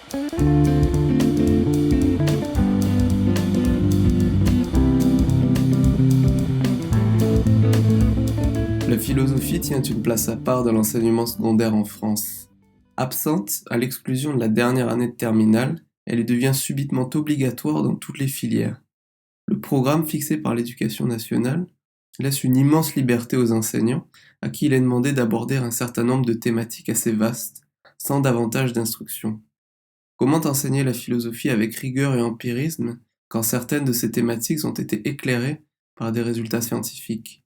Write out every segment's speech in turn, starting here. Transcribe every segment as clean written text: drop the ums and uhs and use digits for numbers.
La philosophie tient une place à part dans l'enseignement secondaire en France. Absente, à l'exclusion de la dernière année de terminale, elle y devient subitement obligatoire dans toutes les filières. Le programme fixé par l'Éducation nationale laisse une immense liberté aux enseignants, à qui il est demandé d'aborder un certain nombre de thématiques assez vastes, sans davantage d'instruction. Comment enseigner la philosophie avec rigueur et empirisme quand certaines de ces thématiques ont été éclairées par des résultats scientifiques?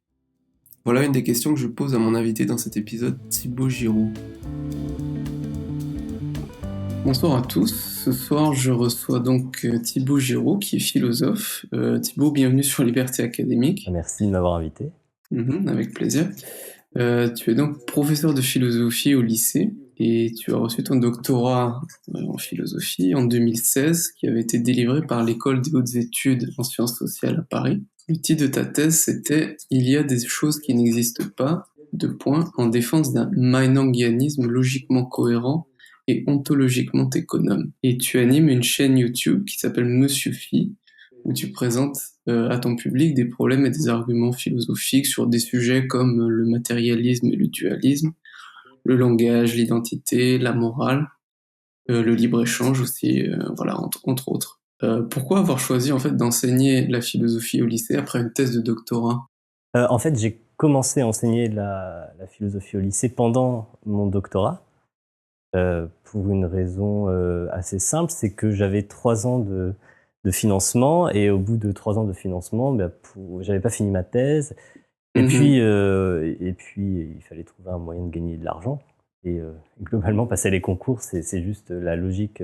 Voilà une des questions que je pose à mon invité dans cet épisode, Thibaut Giroux. Bonsoir à tous, ce soir je reçois donc Thibaut Giroux qui est philosophe. Thibaut, bienvenue sur Liberté Académique. Merci de m'avoir invité. Avec plaisir. Tu es donc professeur de philosophie au lycée et tu as reçu ton doctorat en philosophie en 2016 qui avait été délivré par l'École des hautes études en sciences sociales à Paris. Le titre de ta thèse c'était « Il y a des choses qui n'existent pas, en défense d'un mainangianisme logiquement cohérent et ontologiquement économe ». Et tu animes une chaîne YouTube qui s'appelle Monsieur Phi, où tu présentes à ton public des problèmes et des arguments philosophiques sur des sujets comme le matérialisme et le dualisme, le langage, l'identité, la morale, le libre-échange aussi, voilà, entre autres. Pourquoi avoir choisi en fait d'enseigner la philosophie au lycée après une thèse de doctorat? En fait, j'ai commencé à enseigner la philosophie au lycée pendant mon doctorat, pour une raison assez simple, c'est que j'avais 3 ans de financement, et au bout de 3 ans de financement, j'avais pas fini ma thèse, et puis il fallait trouver un moyen de gagner de l'argent, et globalement, passer les concours, c'est juste la logique.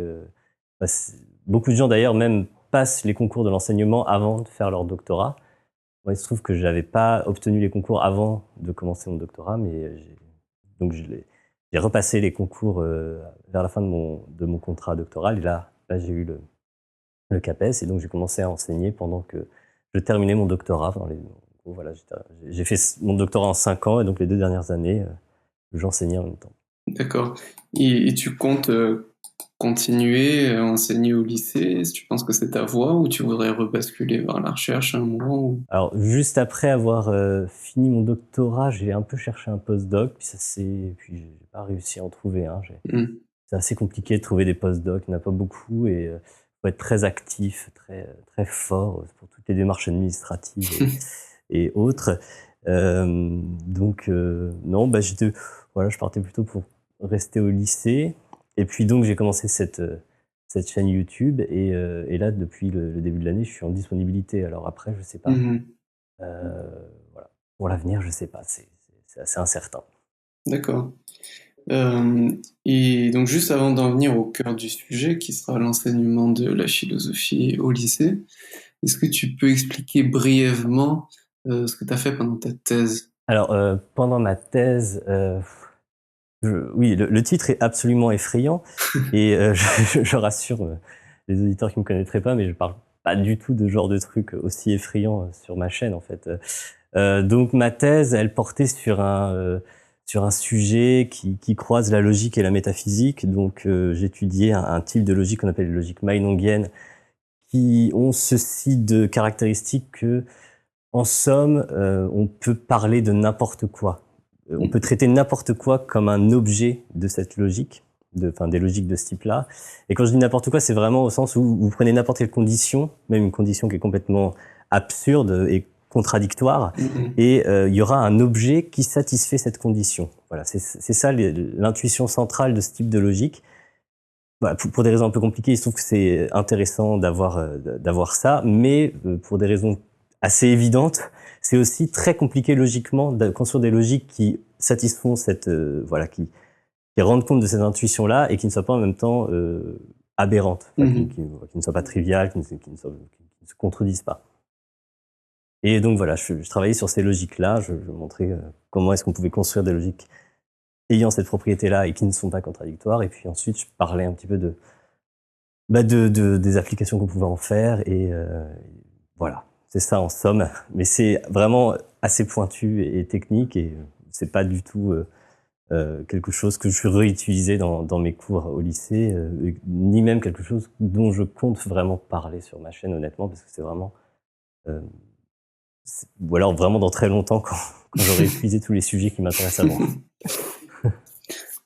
Beaucoup de gens d'ailleurs même passent les concours de l'enseignement avant de faire leur doctorat. Moi, il se trouve que j'avais pas obtenu les concours avant de commencer mon doctorat, mais j'ai repassé les concours vers la fin de mon contrat doctoral, et là j'ai eu le CAPES, et donc j'ai commencé à enseigner pendant que je terminais mon doctorat. Voilà, j'ai fait mon doctorat en 5 ans, et donc les 2 dernières années, j'enseignais en même temps. D'accord. Et tu comptes continuer à enseigner au lycée? Est-ce que tu penses que c'est ta voie ou tu voudrais rebasculer vers la recherche à un moment Alors, juste après avoir fini mon doctorat, j'ai un peu cherché un postdoc, puis j'ai pas réussi à en trouver un. C'est assez compliqué de trouver des postdocs, il n'y en a pas beaucoup, et faut être très actif, très fort pour toutes les démarches administratives et autres. Non, je partais plutôt pour rester au lycée. Et puis donc j'ai commencé cette chaîne YouTube, et là depuis le début de l'année, je suis en disponibilité. Alors après, je sais pas. Voilà. Pour l'avenir, je sais pas. C'est assez incertain. D'accord. Et donc juste avant d'en venir au cœur du sujet, qui sera l'enseignement de la philosophie au lycée, est-ce que tu peux expliquer brièvement ce que tu as fait pendant ta thèse? Alors, pendant ma thèse, oui, le titre est absolument effrayant, et je rassure les auditeurs qui me connaîtraient pas, mais je parle pas du tout de genre de truc aussi effrayant sur ma chaîne, en fait. Donc ma thèse, elle portait sur un sujet qui croise la logique et la métaphysique. Donc j'étudiais un type de logique qu'on appelle les logiques mainongiennes, qui ont ceci de caractéristique que, en somme, on peut parler de n'importe quoi. On peut traiter n'importe quoi comme un objet de cette logique, des logiques de ce type-là. Et quand je dis n'importe quoi, c'est vraiment au sens où vous prenez n'importe quelle condition, même une condition qui est complètement absurde et contradictoire, et il y aura un objet qui satisfait cette condition. Voilà, c'est ça l'intuition centrale de ce type de logique. Voilà, pour des raisons un peu compliquées, il se trouve que c'est intéressant d'avoir ça, mais pour des raisons assez évidentes, c'est aussi très compliqué logiquement de construire des logiques qui satisfont qui rendent compte de cette intuition-là, et qui ne soient pas en même temps aberrantes, qui ne soient pas triviales, qui ne se contredisent pas. Et donc voilà, je travaillais sur ces logiques-là, je montrais comment est-ce qu'on pouvait construire des logiques ayant cette propriété-là et qui ne sont pas contradictoires. Et puis ensuite, je parlais un petit peu des applications qu'on pouvait en faire, et voilà, c'est ça en somme. Mais c'est vraiment assez pointu et technique, et c'est pas du tout quelque chose que je réutilisais dans mes cours au lycée, ni même quelque chose dont je compte vraiment parler sur ma chaîne, honnêtement, parce que c'est vraiment... ou alors vraiment dans très longtemps, quand j'aurai épuisé tous les sujets qui m'intéressent avant.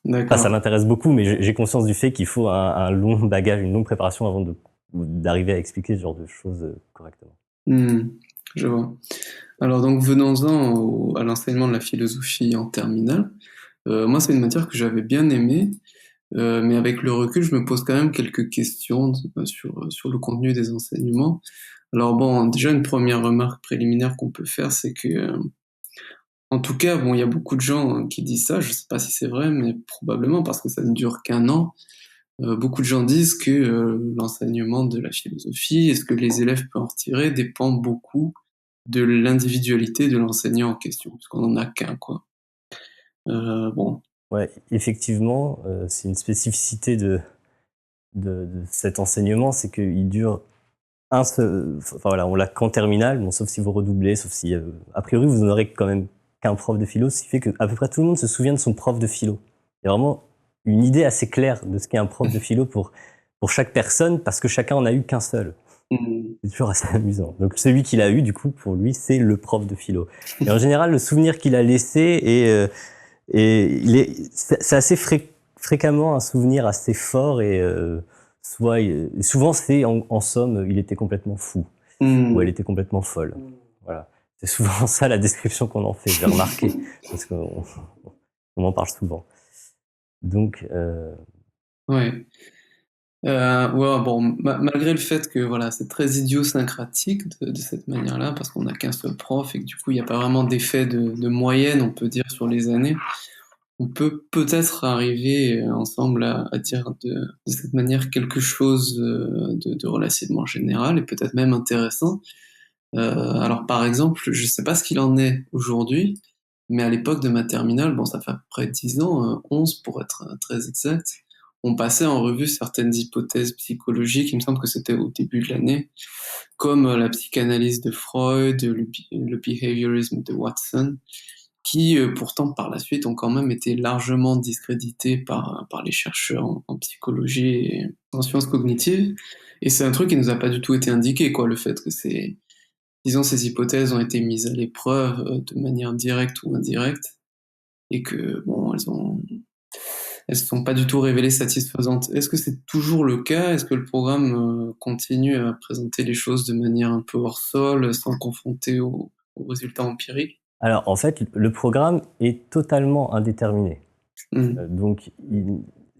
Enfin, ça m'intéresse beaucoup, mais j'ai conscience du fait qu'il faut un long bagage, une longue préparation avant d'arriver à expliquer ce genre de choses correctement. Je vois. Alors donc venons-en à l'enseignement de la philosophie en terminale. Moi, c'est une matière que j'avais bien aimée, mais avec le recul, je me pose quand même quelques questions sur le contenu des enseignements. Alors bon, déjà une première remarque préliminaire qu'on peut faire, c'est que, en tout cas, bon, il y a beaucoup de gens qui disent ça, je sais pas si c'est vrai, mais probablement parce que ça ne dure qu'un an. Beaucoup de gens disent que l'enseignement de la philosophie et ce que les élèves peuvent en retirer dépend beaucoup de l'individualité de l'enseignant en question, puisqu'on n'en a qu'un, quoi. Bon. Ouais, effectivement, c'est une spécificité de cet enseignement, c'est qu'il dure enfin voilà, on l'a qu'en terminale, bon, sauf si vous redoublez, sauf si, a priori, vous n'aurez quand même qu'un prof de philo, ce qui fait qu'à peu près tout le monde se souvient de son prof de philo. Il y a vraiment une idée assez claire de ce qu'est un prof de philo pour chaque personne, parce que chacun en a eu qu'un seul. C'est toujours assez amusant. Donc celui qu'il a eu, du coup, pour lui, c'est le prof de philo. Et en général, le souvenir qu'il a laissé c'est assez fréquemment un souvenir assez fort et souvent c'est en somme, il était complètement fou ou elle était complètement folle. Voilà. C'est souvent ça la description qu'on en fait, j'ai remarqué, parce qu'on en parle souvent. Donc, Ouais. Ouais, bon, malgré le fait que voilà, c'est très idiosyncratique de cette manière-là, parce qu'on n'a qu'un seul prof et que du coup, il n'y a pas vraiment d'effet de moyenne, on peut dire, sur les années, on peut peut-être arriver ensemble à dire de cette manière quelque chose de relativement général et peut-être même intéressant. Alors par exemple, je sais pas ce qu'il en est aujourd'hui, mais à l'époque de ma terminale, bon, ça fait à peu près 10 ans, 11 pour être très exact, on passait en revue certaines hypothèses psychologiques, il me semble que c'était au début de l'année, comme la psychanalyse de Freud, le behaviorisme de Watson, qui pourtant par la suite ont quand même été largement discrédités par les chercheurs en psychologie et en sciences cognitives. Et c'est un truc qui nous a pas du tout été indiqué, quoi, le fait que disons, ces hypothèses ont été mises à l'épreuve de manière directe ou indirecte, et que, bon, elles sont pas du tout révélées satisfaisantes. Est-ce que c'est toujours le cas? Est-ce que le programme continue à présenter les choses de manière un peu hors sol, sans confronter aux résultats empiriques? alors en fait, le programme est totalement indéterminé. Donc,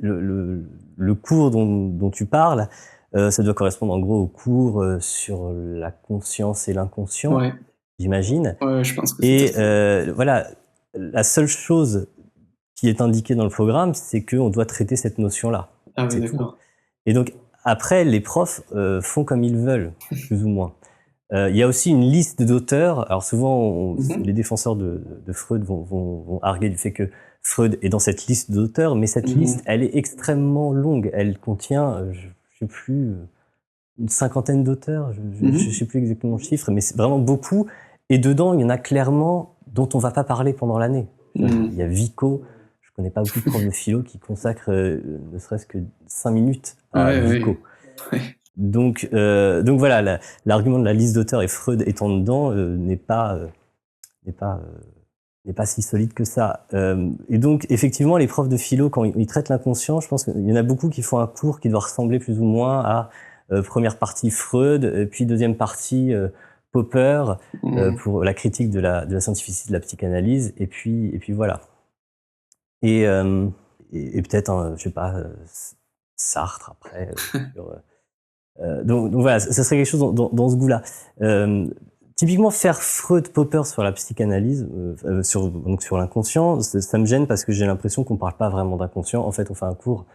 le cours dont tu parles, ça doit correspondre en gros au cours sur la conscience et l'inconscient, Ouais, j'imagine. ouais, je pense que Et c'était ça. voilà, la seule chose qui est indiquée dans le programme, c'est qu'on doit traiter cette notion-là. Ah oui, C'est tout. d'accord. Et donc, après, les profs font comme ils veulent, plus ou moins. Il y a aussi une liste d'auteurs. Alors souvent, les défenseurs de Freud vont arguer du fait que Freud est dans cette liste d'auteurs, mais cette liste, elle est extrêmement longue. Elle contient, je sais plus, une cinquantaine d'auteurs. Je sais plus exactement le chiffre, mais c'est vraiment beaucoup. Et dedans, il y en a clairement dont on va pas parler pendant l'année. Il y a Vico. Je connais pas beaucoup de profs de philo qui consacrent ne serait-ce que 5 minutes à Vico. Ouais. Donc voilà, l'argument de la liste d'auteurs et Freud étant dedans n'est pas si solide que ça. Et donc effectivement, les profs de philo, quand ils traitent l'inconscient, je pense qu'il y en a beaucoup qui font un cours qui doit ressembler plus ou moins à première partie Freud, puis deuxième partie Popper pour la critique de la scientificité de la psychanalyse, et puis voilà. Et peut-être, je sais pas, Sartre après. Donc voilà, ça serait quelque chose dans ce goût-là. Typiquement, faire Freud Popper sur la psychanalyse, sur l'inconscient, ça me gêne parce que j'ai l'impression qu'on parle pas vraiment d'inconscient. En fait, on fait un cours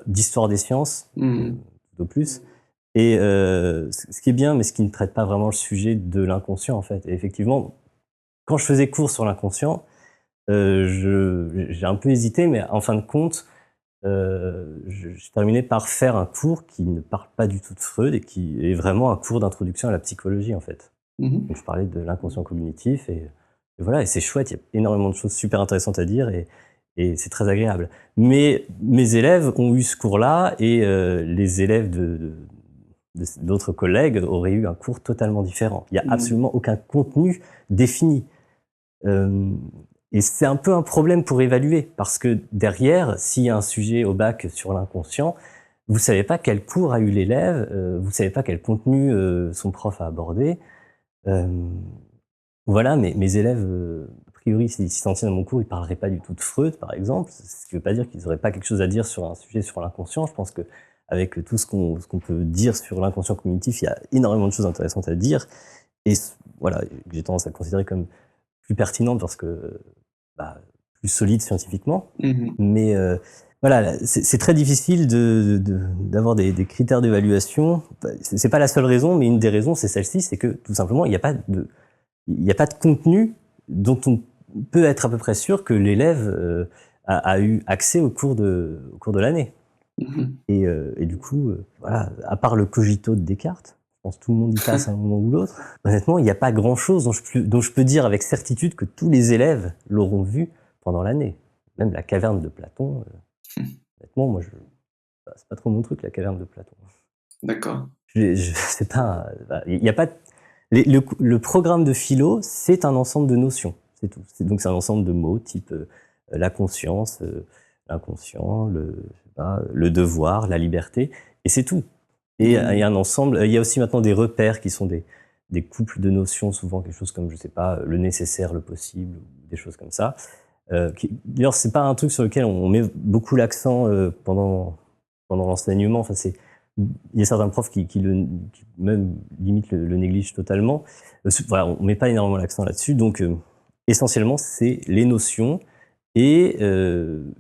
d'histoire des sciences, de plus. Et ce qui est bien, mais ce qui ne traite pas vraiment le sujet de l'inconscient, en fait. Et effectivement, quand je faisais cours sur l'inconscient, j'ai un peu hésité, mais en fin de compte, j'ai terminé par faire un cours qui ne parle pas du tout de Freud et qui est vraiment un cours d'introduction à la psychologie, en fait. Donc je parlais de l'inconscient cognitif et voilà, et c'est chouette, il y a énormément de choses super intéressantes à dire et et c'est très agréable. Mais mes élèves ont eu ce cours-là et les élèves d'autres collègues auraient eu un cours totalement différent. Il n'y a absolument aucun contenu défini. Et c'est un peu un problème pour évaluer, parce que derrière, s'il y a un sujet au bac sur l'inconscient, vous savez pas quel cours a eu l'élève, vous savez pas quel contenu son prof a abordé. Voilà, mes élèves, a priori, s'ils s'en tiennent à mon cours, ils parleraient pas du tout de Freud, par exemple. Ce qui veut pas dire qu'ils auraient pas quelque chose à dire sur un sujet sur l'inconscient. Je pense que avec tout ce qu'on peut dire sur l'inconscient cognitif, il y a énormément de choses intéressantes à dire. Et voilà, j'ai tendance à considérer comme plus pertinentes parce que plus solides scientifiquement. Mais voilà, c'est très difficile d'avoir des critères d'évaluation. C'est pas la seule raison, mais une des raisons, c'est celle-ci, c'est que tout simplement, il n'y a pas de contenu dont on peut être à peu près sûr que l'élève a eu accès au cours de l'année. Et du coup, voilà, à part le cogito de Descartes, je pense que tout le monde y passe à un moment ou l'autre. Honnêtement, il n'y a pas grand-chose dont je peux dire avec certitude que tous les élèves l'auront vu pendant l'année. Même la caverne de Platon, honnêtement, moi, c'est pas trop mon truc, la caverne de Platon. D'accord. C'est pas, il y a pas. Le programme de philo, c'est un ensemble de notions, c'est tout. Donc c'est un ensemble de mots type la conscience, l'inconscient, le devoir, la liberté, et c'est tout. Et il y a un ensemble. Il y a aussi maintenant des repères qui sont des couples de notions, souvent quelque chose comme, je sais pas, le nécessaire, le possible, des choses comme ça. D'ailleurs, c'est pas un truc sur lequel on met beaucoup l'accent pendant l'enseignement. Enfin, il y a certains profs qui même limite le négligent totalement. Voilà, on met pas énormément l'accent là-dessus. Donc, essentiellement, c'est les notions et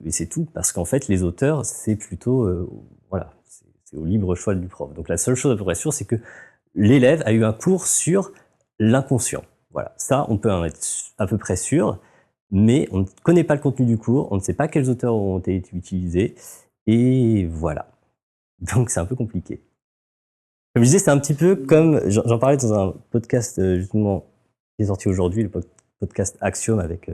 c'est tout. Parce qu'en fait, les auteurs, c'est plutôt, voilà, c'est au libre choix du prof. Donc, la seule chose à peu près sûre, c'est que l'élève a eu un cours sur l'inconscient. Voilà, ça, on peut en être à peu près sûr. Mais on ne connaît pas le contenu du cours, on ne sait pas quels auteurs ont été utilisés, et voilà. Donc c'est un peu compliqué. Comme je disais, c'est un petit peu comme, j'en parlais dans un podcast justement qui est sorti aujourd'hui, le podcast Axiom avec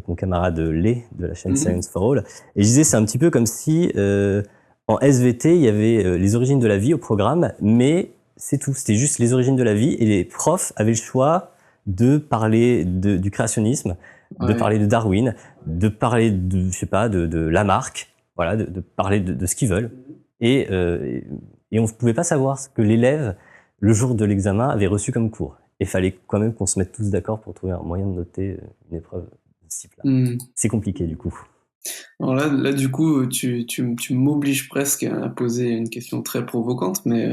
mon camarade Lé de la chaîne Science for All, et je disais c'est un petit peu comme si en SVT il y avait les origines de la vie au programme, mais c'est tout, c'était juste les origines de la vie, et les profs avaient le choix de parler du créationnisme, de parler de Darwin, de parler de, je sais pas, de Lamarck, voilà, de parler de ce qu'ils veulent. Et on ne pouvait pas savoir ce que l'élève, le jour de l'examen, avait reçu comme cours. Et il fallait quand même qu'on se mette tous d'accord pour trouver un moyen de noter une épreuve de ce type-là. C'est compliqué, du coup. Alors là, du coup, tu m'obliges presque à poser une question très provocante, mais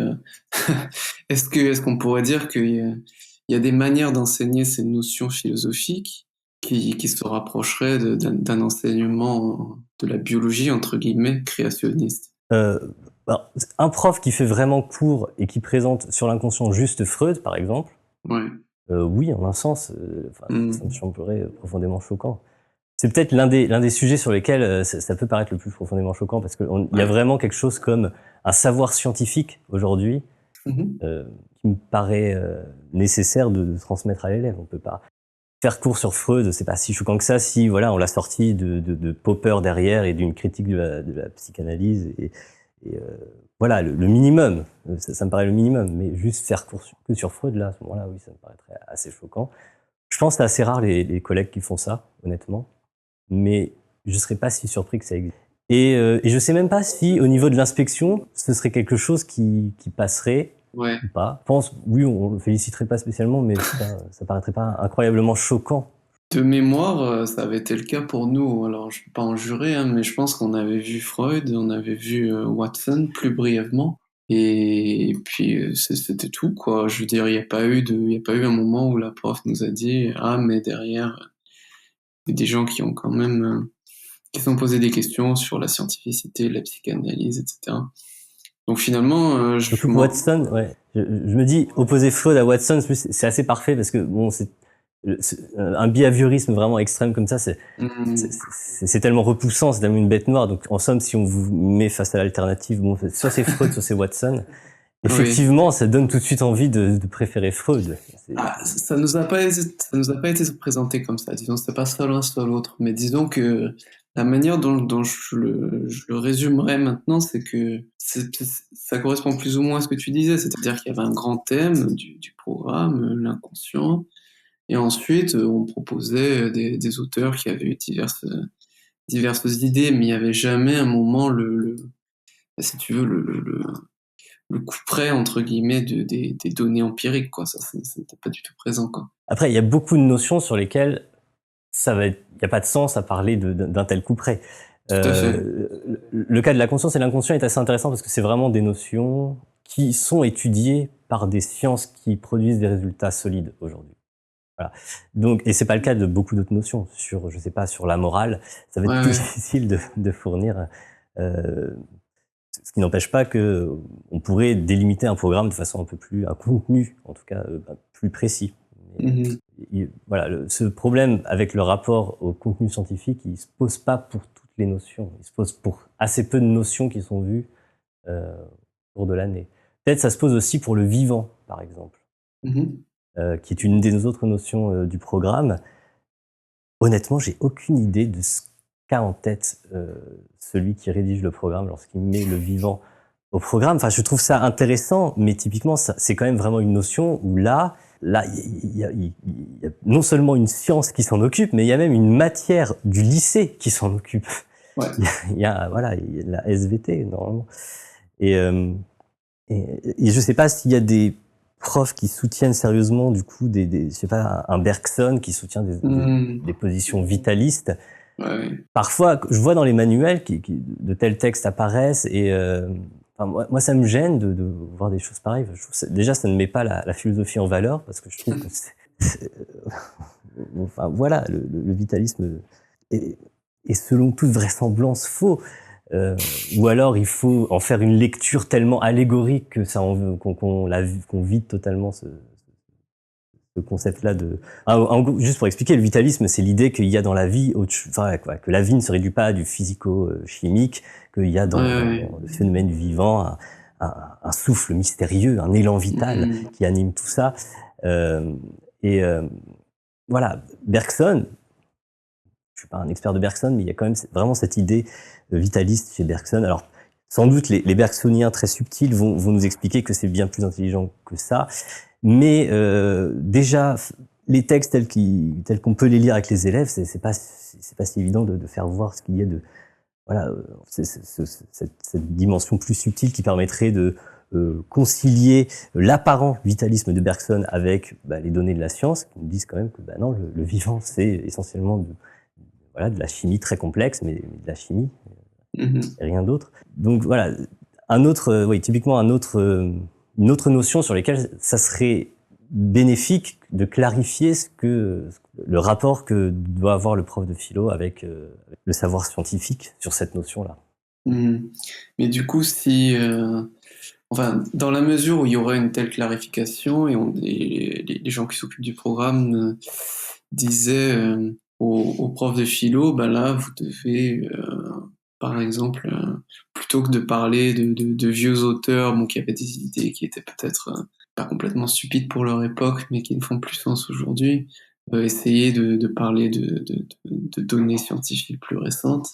est-ce qu'on pourrait dire qu'il y a des manières d'enseigner ces notions philosophiques qui se rapprocheraient d'un enseignement de la biologie, entre guillemets, créationniste? Alors, un prof qui fait vraiment cours et qui présente sur l'inconscient juste Freud, par exemple, oui, en un sens, ça me semblerait profondément choquant. C'est peut-être l'un des sujets sur lesquels ça peut paraître le plus profondément choquant, parce qu'il y a vraiment quelque chose comme un savoir scientifique aujourd'hui qui me paraît nécessaire de transmettre à l'élève. On peut pas faire cours sur Freud, c'est pas si choquant que ça si voilà on l'a sorti de Popper derrière et d'une critique de la psychanalyse et voilà le minimum, ça me paraît le minimum, mais juste faire cours que sur Freud là à ce moment-là, oui, ça me paraîtrait assez choquant. Je pense que c'est assez rare les collègues qui font ça, honnêtement, mais je serais pas si surpris que ça existe. Et je sais même pas si au niveau de l'inspection, ce serait quelque chose qui passerait ou pas. Je pense, oui, on le féliciterait pas spécialement, mais ça paraîtrait pas incroyablement choquant. De mémoire, ça avait été le cas pour nous. Alors, je ne peux pas en jurer, hein, mais je pense qu'on avait vu Freud, on avait vu Watson plus brièvement, et puis c'était tout, quoi. Je veux dire, il n'y a pas eu un moment où la prof nous a dit ah, mais derrière, il y a des gens qui ont quand même qui se sont posés des questions sur la scientificité, la psychanalyse, etc. Donc finalement, Watson, ouais. Je me dis opposer Freud à Watson, c'est assez parfait parce que bon, c'est un behaviorisme vraiment extrême comme ça, c'est tellement repoussant, c'est tellement une bête noire. Donc en somme, si on vous met face à l'alternative, bon, soit c'est Freud, soit c'est Watson. Effectivement, ça donne tout de suite envie de préférer Freud. Ça nous a pas été présenté comme ça. Disons, c'était pas soit l'un soit l'autre, mais disons que La manière dont je le résumerais maintenant, c'est que ça correspond plus ou moins à ce que tu disais, c'est-à-dire qu'il y avait un grand thème du programme, l'inconscient, et ensuite on proposait des auteurs qui avaient eu diverses idées, mais il n'y avait jamais un moment si tu veux, le coup près, entre guillemets, des données empiriques, quoi. Ça n'était pas du tout présent, quoi. Après, il y a beaucoup de notions sur lesquelles il n'y a pas de sens à parler d'un tel coup près. Tout à fait. Le cas de la conscience et l'inconscient est assez intéressant parce que c'est vraiment des notions qui sont étudiées par des sciences qui produisent des résultats solides aujourd'hui. Voilà. Donc, et c'est pas le cas de beaucoup d'autres notions. Sur, je sais pas, sur la morale, ça va être Ouais, plus ouais. difficile de fournir. Euh, ce qui n'empêche pas que on pourrait délimiter un programme de façon un peu plus, un contenu, en tout cas, plus précis. Mhm. Voilà, ce problème avec le rapport au contenu scientifique, il se pose pas pour toutes les notions. Il se pose pour assez peu de notions qui sont vues au cours de l'année. Peut-être ça se pose aussi pour le vivant, par exemple, Mhm. qui est une des autres notions du programme. Honnêtement, j'ai aucune idée de ce qu'a en tête celui qui rédige le programme lorsqu'il met le vivant au programme. Enfin, je trouve ça intéressant, mais typiquement, c'est quand même vraiment une notion où là, il y a non seulement une science qui s'en occupe, mais il y a même une matière du lycée qui s'en occupe. Ouais. Voilà, il y a de la SVT normalement. Et, euh, et je sais pas s'il y a des profs qui soutiennent sérieusement du coup je sais pas, un Bergson qui soutient Mhm. des positions vitalistes. Ouais. Parfois, je vois dans les manuels de tels textes apparaissent et enfin, moi, ça me gêne de voir des choses pareilles. Je trouve déjà, ça ne met pas la philosophie en valeur parce que je trouve que enfin voilà, le vitalisme est, est selon toute vraisemblance faux. Ou alors il faut en faire une lecture tellement allégorique que ça qu'on vide totalement ce concept-là de. Juste pour expliquer, le vitalisme, c'est l'idée qu'il y a dans la vie, enfin, quoi, que la vie ne se réduit pas à du physico-chimique, qu'il y a Ouais, dans ouais. le phénomène du vivant un souffle mystérieux, un élan vital Mhm. qui anime tout ça. Euh, et voilà, Bergson, je suis pas un expert de Bergson, mais il y a quand même vraiment cette idée vitaliste chez Bergson. Alors, sans doute, les bergsoniens très subtils vont nous expliquer que c'est bien plus intelligent que ça. Mais déjà, les textes tels qu'on peut les lire avec les élèves, c'est pas si évident de faire voir ce qu'il y a de voilà cette dimension plus subtile qui permettrait de concilier l'apparent vitalisme de Bergson avec les données de la science qui nous disent quand même que non, le vivant c'est essentiellement voilà, de la chimie très complexe, mais de la chimie Mhm. et rien d'autre. Donc voilà, oui, typiquement une autre notion sur laquelle ça serait bénéfique de clarifier le rapport que doit avoir le prof de philo avec le savoir scientifique sur cette notion-là. Mhm. Mais du coup, enfin, dans la mesure où il y aurait une telle clarification et les gens qui s'occupent du programme disaient aux profs de philo, bah là, vous devez, par exemple, plutôt que de parler de vieux auteurs, bon, qui avaient des idées qui étaient peut-être pas complètement stupides pour leur époque, mais qui ne font plus sens aujourd'hui, essayer de parler de données scientifiques plus récentes.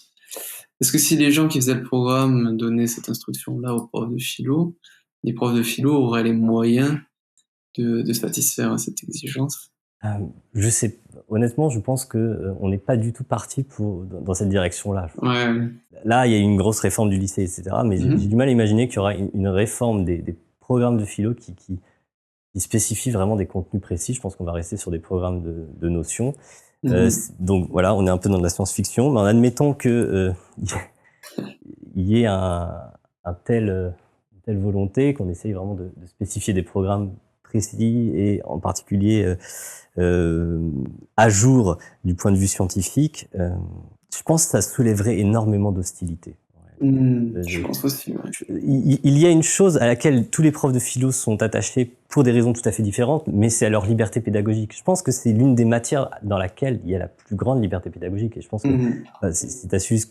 Est-ce que si les gens qui faisaient le programme donnaient cette instruction-là aux profs de philo, les profs de philo auraient les moyens de satisfaire à cette exigence? Euh, je sais, honnêtement, je pense que on n'est pas du tout parti dans cette direction-là. Ouais. Là, il y a eu une grosse réforme du lycée, etc. Mais j'ai du Mhm. mal à imaginer qu'il y aura une réforme des programmes de philo qui spécifie vraiment des contenus précis. Je pense qu'on va rester sur des programmes de notions. Mhm. Donc voilà, on est un peu dans de la science-fiction, mais en admettant que il y ait une telle volonté, qu'on essaye vraiment de spécifier des programmes précis et en particulier à jour du point de vue scientifique, je pense que ça soulèverait énormément d'hostilité. Je pense aussi, ouais. Il y a une chose à laquelle tous les profs de philo sont attachés pour des raisons tout à fait différentes, mais c'est à leur liberté pédagogique. Je pense que c'est l'une des matières dans laquelle il y a la plus grande liberté pédagogique. Et je pense que Mhm. si tu as suivi ce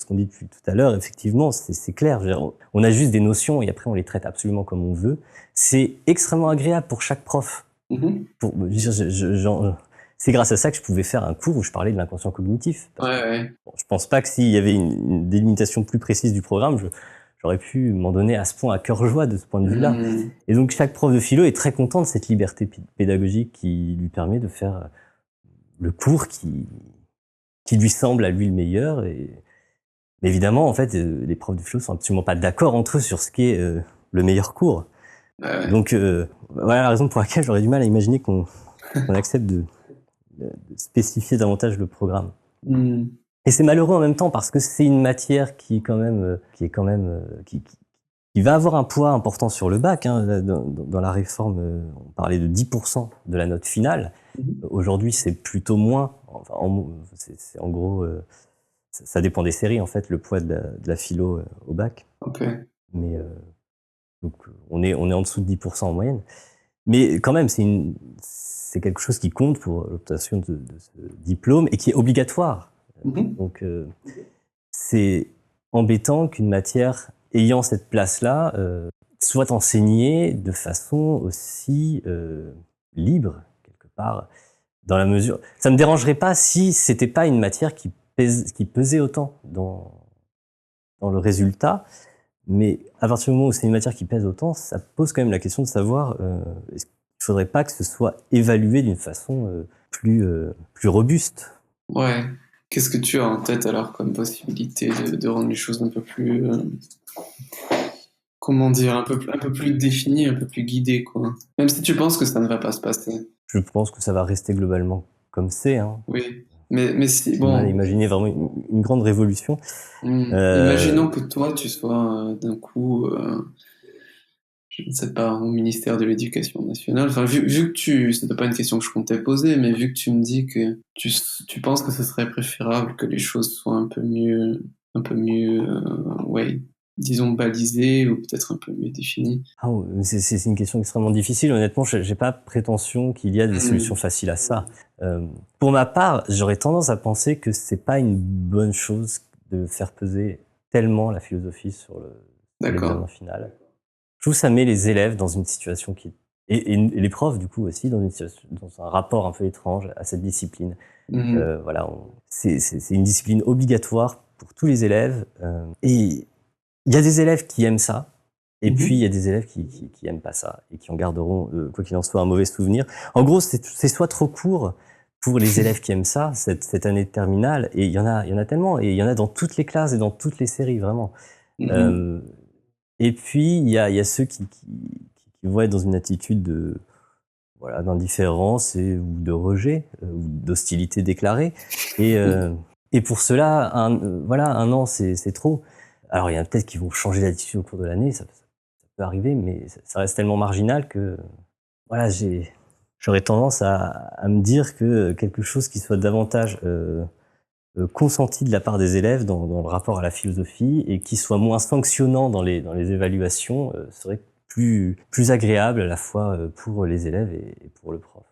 qu'on dit depuis tout à l'heure, effectivement, c'est clair. Je veux dire, on a juste des notions et après on les traite absolument comme on veut. C'est extrêmement agréable pour chaque prof. Mhm. Pour, je veux dire, c'est grâce à ça que je pouvais faire un cours où je parlais de l'inconscient cognitif. Ouais. Bon, je pense pas que s'il y avait une délimitation plus précise du programme, j'aurais pu m'en donner à ce point à cœur joie de ce point de vue-là. Et donc chaque prof de philo est très content de cette liberté pédagogique qui lui permet de faire le cours qui lui semble à lui le meilleur. Mais évidemment, en fait, les profs de philo sont absolument pas d'accord entre eux sur ce qu'est le meilleur cours. Ouais. Donc voilà la raison pour laquelle j'aurais du mal à imaginer qu'on accepte de spécifier davantage le programme. Et c'est malheureux en même temps parce que c'est une matière qui va avoir un poids important sur le bac. Hein. Dans la réforme, on parlait de 10% de la note finale. Aujourd'hui, c'est plutôt moins. Enfin, c'est en gros, ça dépend des séries en fait, le poids de la philo au bac. Okay. Mais donc on est en dessous de 10% en moyenne. Mais quand même, c'est quelque chose qui compte pour l'obtention de ce diplôme et qui est obligatoire. Donc c'est embêtant qu'une matière ayant cette place-là soit enseignée de façon aussi libre, quelque part, dans la mesure... Ça me dérangerait pas si c'était pas une matière qui pesait autant dans le résultat, mais à partir du moment où c'est une matière qui pèse autant, ça pose quand même la question de savoir est-ce qu'il faudrait pas que ce soit évalué d'une façon plus robuste. Ouais. Qu'est-ce que tu as en tête alors comme possibilité de rendre les choses un peu plus, comment dire, un peu plus définies, un peu plus guidées, quoi. Même si tu penses que ça ne va pas se passer. Je pense que ça va rester globalement comme c'est. Hein. Oui, mais si, bon... Imaginez vraiment une grande révolution. Imaginons que toi, tu sois d'un coup... je ne sais pas, au ministère de l'Éducation nationale. Enfin, vu que c'était pas une question que je comptais poser, mais vu que tu me dis que tu penses que ce serait préférable que les choses soient un peu mieux, ouais, disons balisées ou peut-être un peu mieux définies. Ah, c'est une question extrêmement difficile. Honnêtement, j'ai pas prétention qu'il y a des solutions faciles à ça. Pour ma part, j'aurais tendance à penser que c'est pas une bonne chose de faire peser tellement la philosophie sur l'examen final. Je trouve que ça met les élèves dans une situation et les profs du coup aussi dans un rapport un peu étrange à cette discipline. Voilà, c'est une discipline obligatoire pour tous les élèves et il y a des élèves qui aiment ça et puis il y a des élèves qui aiment pas ça et qui en garderont quoi qu'il en soit un mauvais souvenir. En gros, c'est soit trop court pour les élèves qui aiment ça cette année de terminale et il y en a tellement et il y en a dans toutes les classes et dans toutes les séries vraiment. Et puis, il y a ceux qui vont être dans une attitude d'indifférence ou de rejet, ou d'hostilité déclarée. Et pour cela, un an, c'est trop. Alors, il y en a peut-être qui vont changer d'attitude au cours de l'année, ça peut arriver, mais ça reste tellement marginal que, voilà, j'aurais tendance à me dire que quelque chose qui soit davantage consenti de la part des élèves dans le rapport à la philosophie et qui soit moins sanctionnant dans les évaluations serait plus agréable à la fois pour les élèves et pour le prof.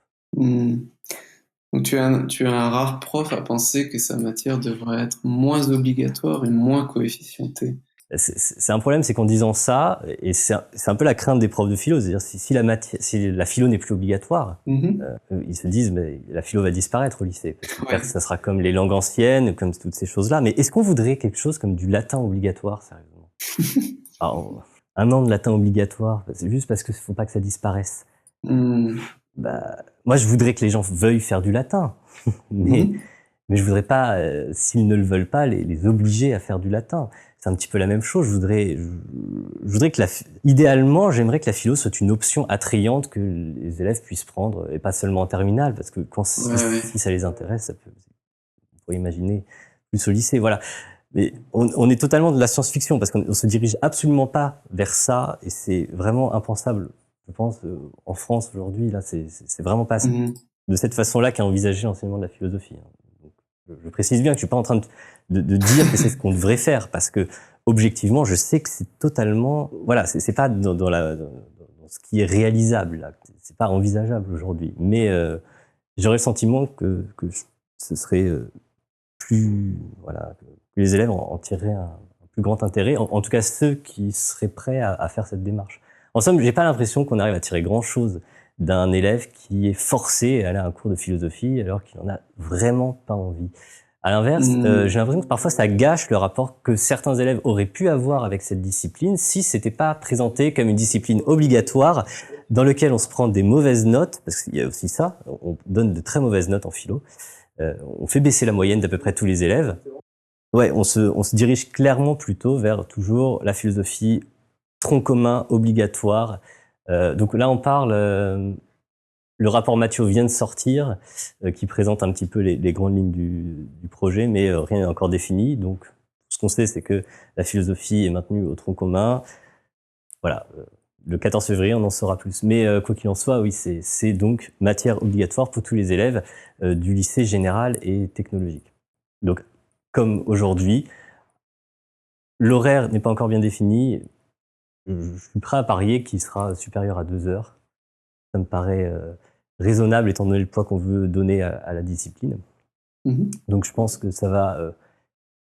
Donc tu es un rare prof à penser que sa matière devrait être moins obligatoire et moins coefficientée. C'est un problème, c'est qu'en disant ça, et c'est un peu la crainte des profs de philo, c'est-à-dire si la philo n'est plus obligatoire, ils se disent mais la philo va disparaître au lycée, parce que ça sera comme les langues anciennes, comme toutes ces choses-là. Mais est-ce qu'on voudrait quelque chose comme du latin obligatoire, sérieusement? Alors, un an de latin obligatoire, c'est juste parce qu'il ne faut pas que ça disparaisse. Moi, je voudrais que les gens veuillent faire du latin, mais je voudrais pas, s'ils ne le veulent pas, les obliger à faire du latin. C'est un petit peu la même chose. Je voudrais que idéalement, j'aimerais que la philo soit une option attrayante que les élèves puissent prendre, et pas seulement en terminale, parce que si ça les intéresse, on pourrait imaginer plus au lycée. Voilà. Mais on est totalement de la science-fiction, parce qu'on se dirige absolument pas vers ça, et c'est vraiment impensable. Je pense, en France aujourd'hui, là, c'est vraiment pas de cette façon-là qu'a envisagé l'enseignement de la philosophie. Donc, je précise bien que je suis pas en train de dire que c'est ce qu'on devrait faire, parce que objectivement, je sais que c'est totalement, voilà, c'est pas dans ce qui est réalisable, là. C'est pas envisageable aujourd'hui. Mais j'aurais le sentiment que ce serait plus, voilà, que les élèves en tireraient un plus grand intérêt, en tout cas ceux qui seraient prêts à faire cette démarche. En somme, j'ai pas l'impression qu'on arrive à tirer grand-chose d'un élève qui est forcé à aller à un cours de philosophie alors qu'il n'en a vraiment pas envie. À l'inverse, j'ai l'impression que parfois ça gâche le rapport que certains élèves auraient pu avoir avec cette discipline si c'était pas présenté comme une discipline obligatoire dans laquelle on se prend des mauvaises notes, parce qu'il y a aussi ça, on donne de très mauvaises notes en philo, on fait baisser la moyenne d'à peu près tous les élèves. Ouais, on se dirige clairement plutôt vers toujours la philosophie tronc commun obligatoire. Donc là, on parle. Le rapport Mathieu vient de sortir, qui présente un petit peu les grandes lignes du projet, mais rien n'est encore défini. Donc, ce qu'on sait, c'est que la philosophie est maintenue au tronc commun. Voilà. Le 14 février, on en saura plus. Mais quoi qu'il en soit, oui, c'est donc matière obligatoire pour tous les élèves du lycée général et technologique. Donc, comme aujourd'hui, l'horaire n'est pas encore bien défini. Je suis prêt à parier qu'il sera supérieur à 2 heures. Ça me paraît raisonnable étant donné le poids qu'on veut donner à la discipline. Donc je pense que ça va,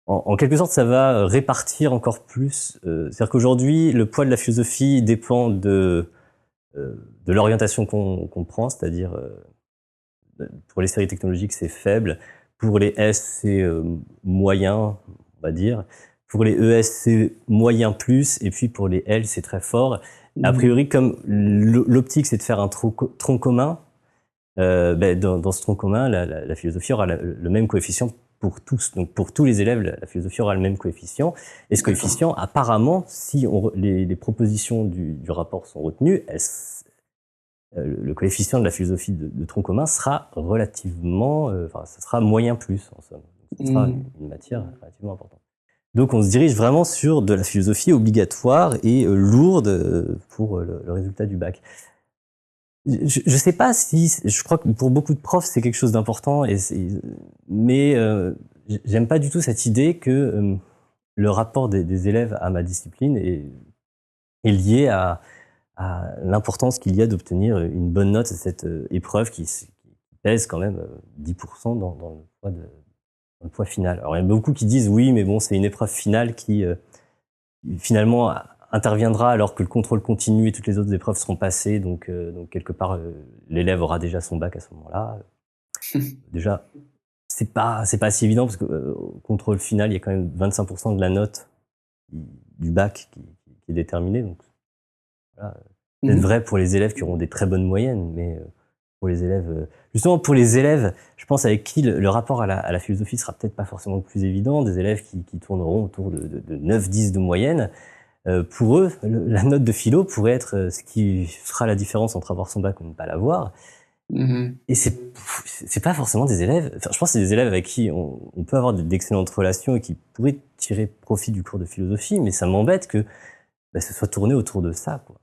en quelque sorte, ça va répartir encore plus. C'est-à-dire qu'aujourd'hui, le poids de la philosophie dépend de l'orientation qu'on prend, c'est-à-dire pour les séries technologiques, c'est faible. Pour les S, c'est moyen, on va dire. Pour les ES, c'est moyen plus. Et puis pour les L, c'est très fort. A priori, comme l'optique, c'est de faire un tronc commun, dans ce tronc commun, la philosophie aura le même coefficient pour tous. Donc pour tous les élèves, la philosophie aura le même coefficient. Et ce coefficient, apparemment, si les propositions du rapport sont retenues, le coefficient de la philosophie de tronc commun sera relativement, ça sera moyen plus, en somme. Ce sera une matière relativement importante. Donc on se dirige vraiment sur de la philosophie obligatoire et lourde pour le résultat du bac. Je sais pas si, je crois que pour beaucoup de profs c'est quelque chose d'important, mais j'aime pas du tout cette idée que le rapport des élèves à ma discipline est lié à l'importance qu'il y a d'obtenir une bonne note à cette épreuve qui pèse quand même 10% dans le poids final. Alors il y a beaucoup qui disent oui, mais bon, c'est une épreuve finale qui finalement interviendra alors que le contrôle continu et toutes les autres épreuves seront passées, donc quelque part l'élève aura déjà son bac à ce moment-là. Déjà, c'est pas si évident parce que au contrôle final, il y a quand même 25% de la note du bac qui est déterminée. Donc voilà, c'est vrai pour les élèves qui auront des très bonnes moyennes, mais pour les élèves, justement pour les élèves, je pense avec qui le rapport à la philosophie sera peut-être pas forcément le plus évident, des élèves qui tourneront autour de 9-10 de moyenne. Pour eux, la note de philo pourrait être ce qui fera la différence entre avoir son bac ou ne pas l'avoir. Et c'est pas forcément des élèves. Enfin, je pense que c'est des élèves avec qui on peut avoir d'excellentes relations et qui pourraient tirer profit du cours de philosophie, mais ça m'embête que ce soit tourné autour de ça, quoi.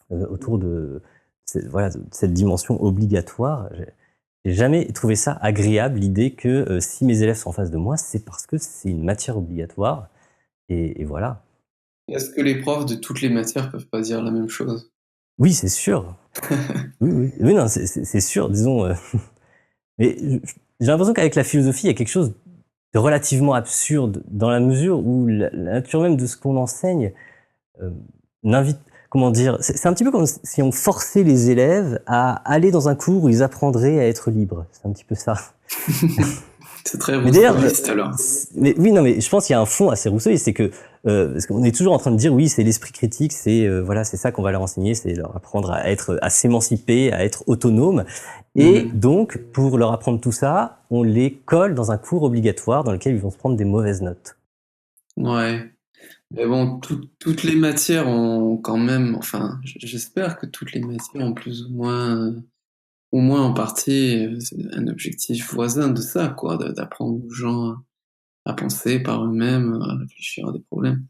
Autour de cette dimension obligatoire. J'ai jamais trouvé ça agréable, l'idée que si mes élèves sont en face de moi, c'est parce que c'est une matière obligatoire. Et voilà. Est-ce que les profs de toutes les matières peuvent pas dire la même chose? Oui, c'est sûr. Oui, non, c'est sûr, disons. Mais j'ai l'impression qu'avec la philosophie, il y a quelque chose de relativement absurde dans la mesure où la nature même de ce qu'on enseigne n'invite. Comment dire, c'est un petit peu comme si on forçait les élèves à aller dans un cours où ils apprendraient à être libres. C'est un petit peu ça. C'est très rousseauiste alors. Mais oui, non, mais je pense qu'il y a un fond assez rousseauiste, c'est que parce qu'on est toujours en train de dire oui, c'est l'esprit critique, c'est c'est ça qu'on va leur enseigner, c'est leur apprendre à s'émanciper, à être autonome. Et donc, pour leur apprendre tout ça, on les colle dans un cours obligatoire dans lequel ils vont se prendre des mauvaises notes. Ouais. Mais bon, toutes les matières ont quand même, enfin, j'espère que toutes les matières ont plus ou moins, au moins en partie, un objectif voisin de ça, quoi, d'apprendre aux gens à penser par eux-mêmes, à réfléchir à des problèmes.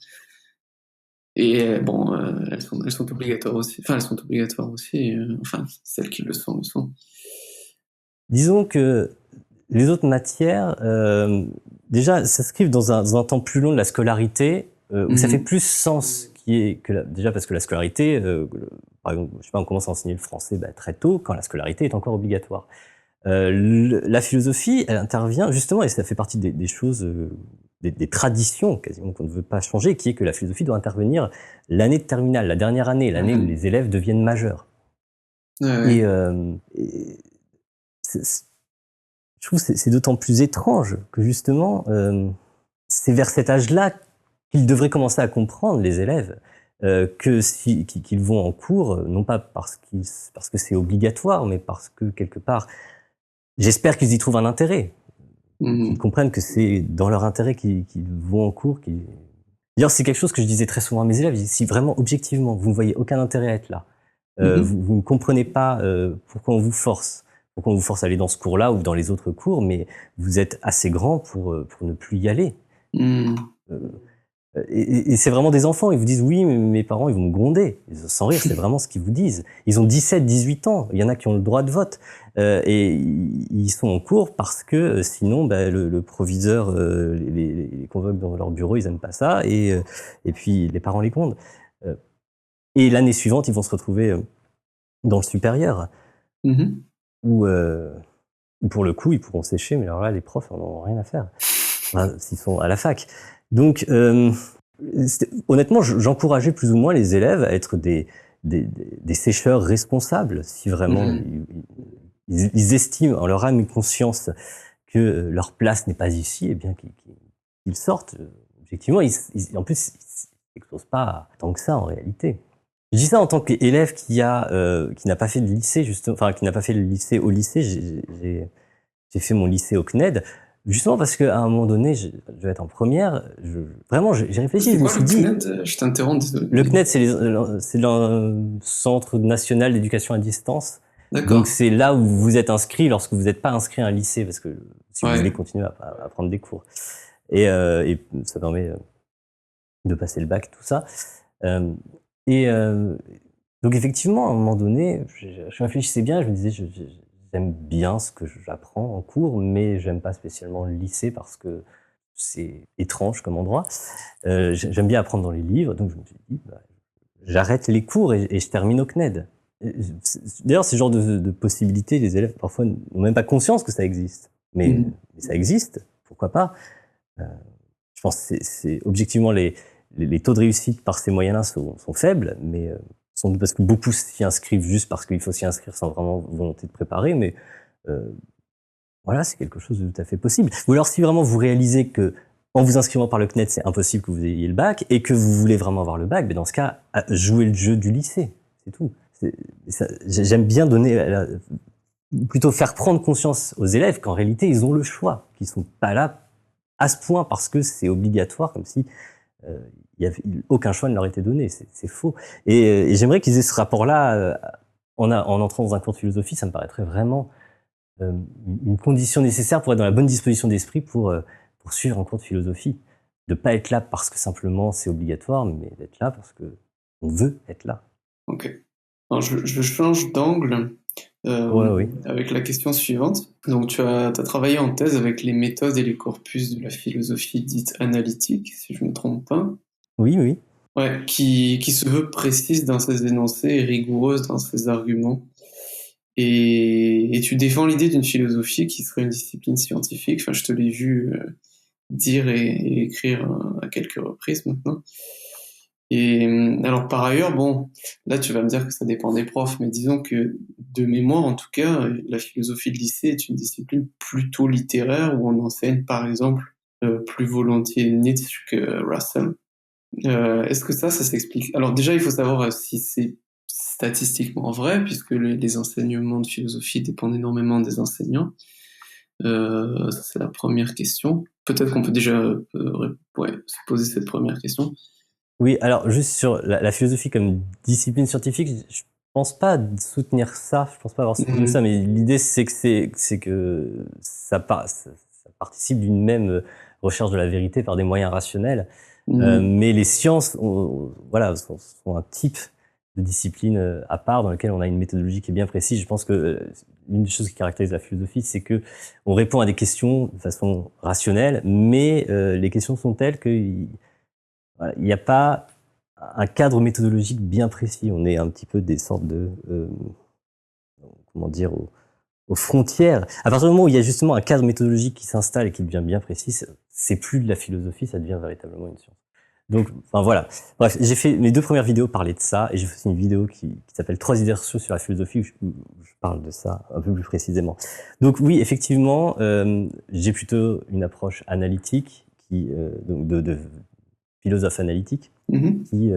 Et bon, elles sont obligatoires aussi, enfin, elles sont obligatoires aussi, enfin, celles qui le sont, le sont. Disons que les autres matières, déjà, s'inscrivent dans un temps plus long de la scolarité, où ça fait plus sens déjà parce que la scolarité, par exemple, je sais pas, on commence à enseigner le français très tôt, quand la scolarité est encore obligatoire. La philosophie, elle intervient justement, et ça fait partie des choses, des traditions quasiment qu'on ne veut pas changer, qui est que la philosophie doit intervenir l'année de terminale, la dernière année, l'année où les élèves deviennent majeurs. Ouais, Et, ouais. c'est- je trouve que c'est d'autant plus étrange que justement, c'est vers cet âge-là qu'ils devraient commencer à comprendre, les élèves, que qu'ils vont en cours, non pas parce que c'est obligatoire, mais parce que quelque part, j'espère qu'ils y trouvent un intérêt, qu'ils Mhm. comprennent que c'est dans leur intérêt qu'ils vont en cours. D'ailleurs, c'est quelque chose que je disais très souvent à mes élèves. Je dis, si vraiment, objectivement, vous ne voyez aucun intérêt à être là, Mhm. vous ne comprenez pas pourquoi on vous force à aller dans ce cours-là ou dans les autres cours, mais vous êtes assez grand pour ne plus y aller. Mhm. Euh, et c'est vraiment des enfants. Ils vous disent oui, mais mes parents, ils vont me gronder. Sans rire, c'est vraiment ce qu'ils vous disent. Ils ont 17, 18 ans. Il y en a qui ont le droit de vote. Et ils sont en cours parce que sinon, bah, le proviseur les convoque dans leur bureau. Ils aiment pas ça. Et puis, les parents les grondent. Euh, et l'année suivante, ils vont se retrouver dans le supérieur Mhm. où, où, pour le coup, ils pourront sécher. Mais alors là, les profs, n'en ont rien à faire. Enfin, s'ils sont à la fac. Donc, honnêtement, j'encourageais plus ou moins les élèves à être des sécheurs responsables, si vraiment Mhm. ils estiment en leur âme et conscience que leur place n'est pas ici, et bien qu'ils sortent. Objectivement, en plus, ils n'exposent pas tant que ça en réalité. Je dis ça en tant qu'élève qui n'a pas fait de lycée, justement, enfin qui n'a pas fait le lycée au lycée. J'ai fait mon lycée au CNED, justement parce qu'à un moment donné, je vais être en première. Vraiment, j'ai réfléchi, C'est je me quoi suis le dit, CNED? Je t'interromps, le désolé. CNED, c'est le Centre national d'éducation à distance. Donc D'accord. c'est là où vous êtes inscrit lorsque vous n'êtes pas inscrit à un lycée, parce que si vous voulez Ouais. continuer à prendre des cours. Et ça permet de passer le bac, tout ça. Euh, et donc effectivement, à un moment donné, je réfléchissais bien, je me disais, j'aime bien ce que j'apprends en cours, mais j'aime pas spécialement le lycée parce que c'est étrange comme endroit. J'aime bien apprendre dans les livres, donc je me suis dit, bah, j'arrête les cours et je termine au CNED. D'ailleurs, ce genre de possibilités, les élèves parfois n'ont même pas conscience que ça existe. Mhm. Mais ça existe, pourquoi pas. Euh, je pense que objectivement les taux de réussite par ces moyens-là sont faibles, mais sans doute parce que beaucoup s'y inscrivent juste parce qu'il faut s'y inscrire sans vraiment volonté de préparer. Mais euh, voilà, c'est quelque chose de tout à fait possible. Ou alors, si vraiment vous réalisez que en vous inscrivant par le CNED, c'est impossible que vous ayez le bac et que vous voulez vraiment avoir le bac, mais dans ce cas, jouez le jeu du lycée, c'est tout. J'aime bien donner, plutôt faire prendre conscience aux élèves qu'en réalité, ils ont le choix, qu'ils sont pas là à ce point parce que c'est obligatoire, comme si euh, aucun choix ne leur était donné. C'est faux. Et j'aimerais qu'ils aient ce rapport-là en entrant dans un cours de philosophie. Ça me paraîtrait vraiment euh, une condition nécessaire pour être dans la bonne disposition d'esprit pour suivre un cours de philosophie. De pas être là parce que simplement c'est obligatoire, mais d'être là parce que on veut être là. Ok. Alors, je change d'angle Ouais, oui. avec la question suivante. Donc, t'as travaillé en thèse avec les méthodes et les corpus de la philosophie dite analytique, si je ne me trompe pas. Oui, oui. Ouais, qui se veut précise dans ses énoncés et rigoureuse dans ses arguments. Et tu défends l'idée d'une philosophie qui serait une discipline scientifique. Enfin, je te l'ai vu dire et écrire à quelques reprises maintenant. Et alors par ailleurs, bon, là tu vas me dire que ça dépend des profs, mais disons que de mémoire en tout cas, la philosophie de lycée est une discipline plutôt littéraire où on enseigne par exemple plus volontiers Nietzsche que Russell. Est-ce que ça s'explique? Alors déjà, il faut savoir si c'est statistiquement vrai, puisque les enseignements de philosophie dépendent énormément des enseignants. Ça, c'est la première question. Peut-être qu'on peut déjà ouais, se poser cette première question. Oui, alors juste sur la philosophie comme discipline scientifique, je pense pas soutenir ça, je pense pas avoir soutenu ça, Mhm. mais l'idée c'est que ça participe d'une même recherche de la vérité par des moyens rationnels. Mhm. Mais les sciences, voilà, sont un type de discipline à part dans lequel on a une méthodologie qui est bien précise. Je pense que l'une des choses qui caractérise la philosophie, c'est que on répond à des questions de façon rationnelle, mais les questions sont telles qu'il voilà, n'y a pas un cadre méthodologique bien précis. On est un petit peu des sortes de comment dire aux frontières. À partir du moment où il y a justement un cadre méthodologique qui s'installe et qui devient bien précis, c'est plus de la philosophie, ça devient véritablement une science. Donc, enfin voilà. Bref, j'ai fait mes 2 premières vidéos parlaient de ça, et j'ai fait aussi une vidéo qui s'appelle 3 idées reçues sur la philosophie où je parle de ça un peu plus précisément. Donc oui, effectivement, j'ai plutôt une approche analytique donc de philosophe analytique Mhm. qui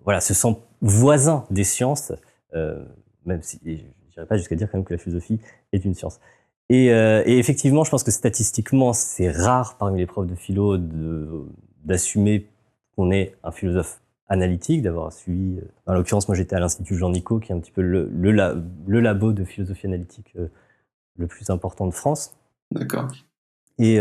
voilà, se sent voisin des sciences, même si et je n'irai pas jusqu'à dire quand même que la philosophie est une science. Et effectivement, je pense que statistiquement, c'est rare parmi les profs de philo d'assumer qu'on est un philosophe analytique, d'avoir suivi. En l'occurrence, moi, j'étais à l'Institut Jean Nicot, qui est un petit peu le labo de philosophie analytique le plus important de France. D'accord. Et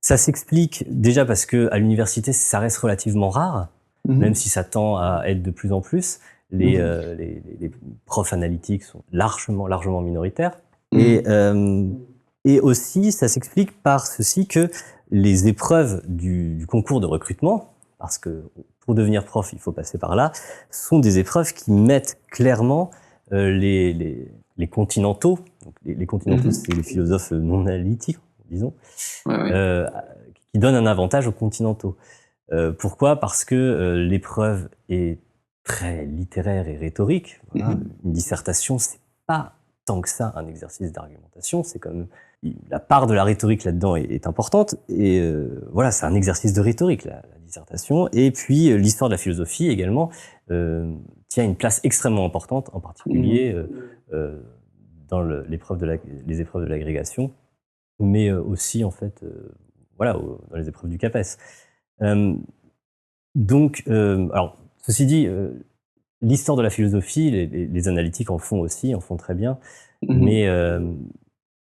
ça s'explique déjà parce que à l'université, ça reste relativement rare, même Mhm. si ça tend à être de plus en plus. Mhm. Les profs analytiques sont largement minoritaires. Et, Mhm. et aussi, ça s'explique par ceci que les épreuves du concours de recrutement, parce que pour devenir prof, il faut passer par là, sont des épreuves qui mettent clairement les continentaux. Donc les continentaux, Mhm. c'est les philosophes non analytiques, disons, Ouais, ouais. euh, qui donnent un avantage aux continentaux. Pourquoi ? Parce que l'épreuve est très littéraire et rhétorique. Voilà. Mhm. Une dissertation, c'est pas tant que ça un exercice d'argumentation. C'est comme la part de la rhétorique là-dedans est importante. Et voilà, c'est un exercice de rhétorique la dissertation. Et puis l'histoire de la philosophie également tient une place extrêmement importante, en particulier Mhm. euh, dans les épreuves de l'agrégation, mais aussi en fait, voilà, dans les épreuves du CAPES. Euh, donc, alors, ceci dit, l'histoire de la philosophie, les analytiques en font très bien, Mhm. mais,